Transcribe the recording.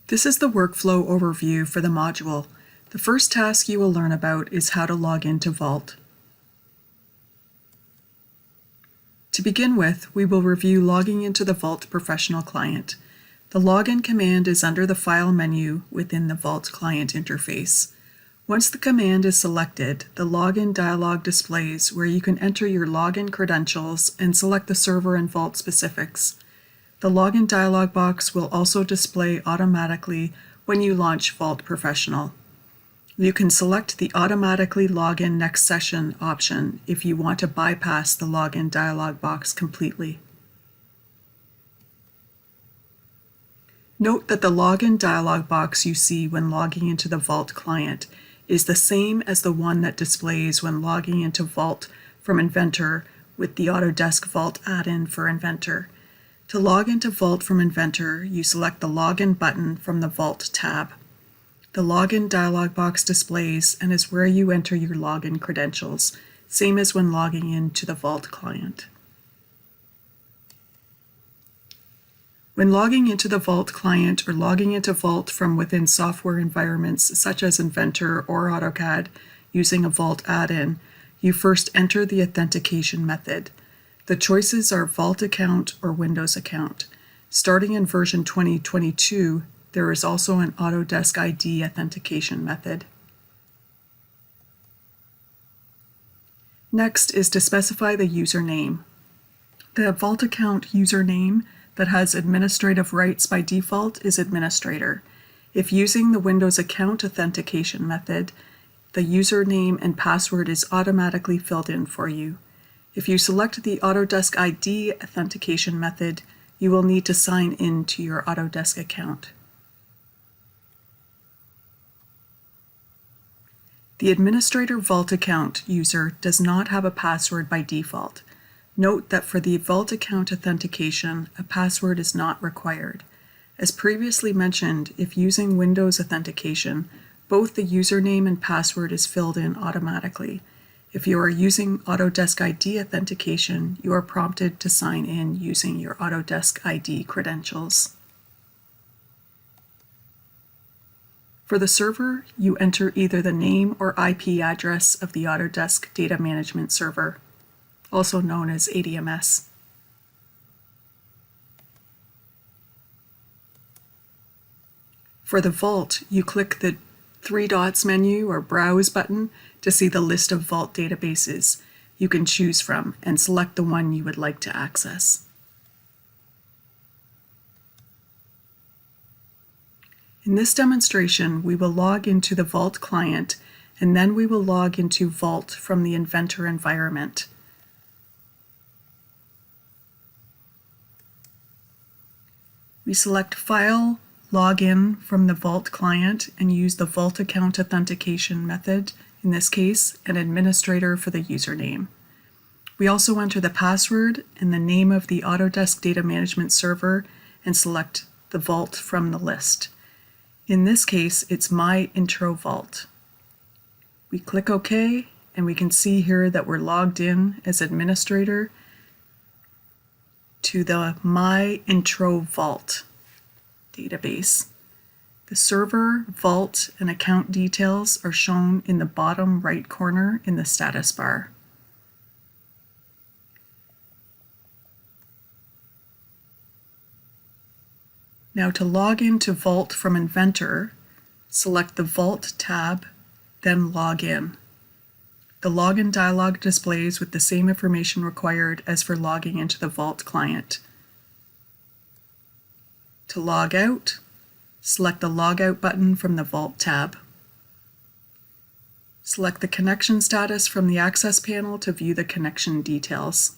This is the workflow overview for the module. The first task you will learn about is how to log into Vault. To begin with, we will review logging into the Vault Professional client. The login command is under the File menu within the Vault client interface. Once the command is selected, the login dialog displays where you can enter your login credentials and select the server and Vault specifics. The login dialog box will also display automatically when you launch Vault Professional. You can select the Automatically Login Next Session option if you want to bypass the login dialog box completely. Note that the login dialog box you see when logging into the Vault client is the same as the one that displays when logging into Vault from Inventor with the Autodesk Vault add-in for Inventor. To log into Vault from Inventor, you select the Login button from the Vault tab. The Login dialog box displays and is where you enter your login credentials, same as when logging into the Vault client. When logging into the Vault client or logging into Vault from within software environments such as Inventor or AutoCAD using a Vault add-in, you first enter the authentication method. The choices are Vault account or Windows account. Starting in version 2022, there is also an Autodesk ID authentication method. Next is to specify the username. The Vault account username that has administrative rights by default is administrator. If using the Windows account authentication method, the username and password is automatically filled in for you. If you select the Autodesk ID authentication method, you will need to sign in to your Autodesk account. The Administrator Vault account user does not have a password by default. Note that for the Vault account authentication, a password is not required. As previously mentioned, if using Windows authentication, both the username and password is filled in automatically. If you are using Autodesk ID authentication, you are prompted to sign in using your Autodesk ID credentials. For the server, you enter either the name or IP address of the Autodesk Data Management Server, also known as ADMS. For the Vault, you click the three dots menu or Browse button to see the list of Vault databases you can choose from and select the one you would like to access. In this demonstration, we will log into the Vault client and then we will log into Vault from the Inventor environment. We select File, Login from the Vault client and use the Vault account authentication method, in this case, an administrator for the username. We also enter the password and the name of the Autodesk Data Management Server and select the Vault from the list. In this case, it's My Intro Vault. We click OK, and we can see here that we're logged in as administrator to the My Intro Vault database. The server, vault, and account details are shown in the bottom right corner in the status bar. Now to log into Vault from Inventor, select the Vault tab, then log in. The login dialog displays with the same information required as for logging into the Vault client. To log out, select the Logout button from the Vault tab. Select the connection status from the Access panel to view the connection details.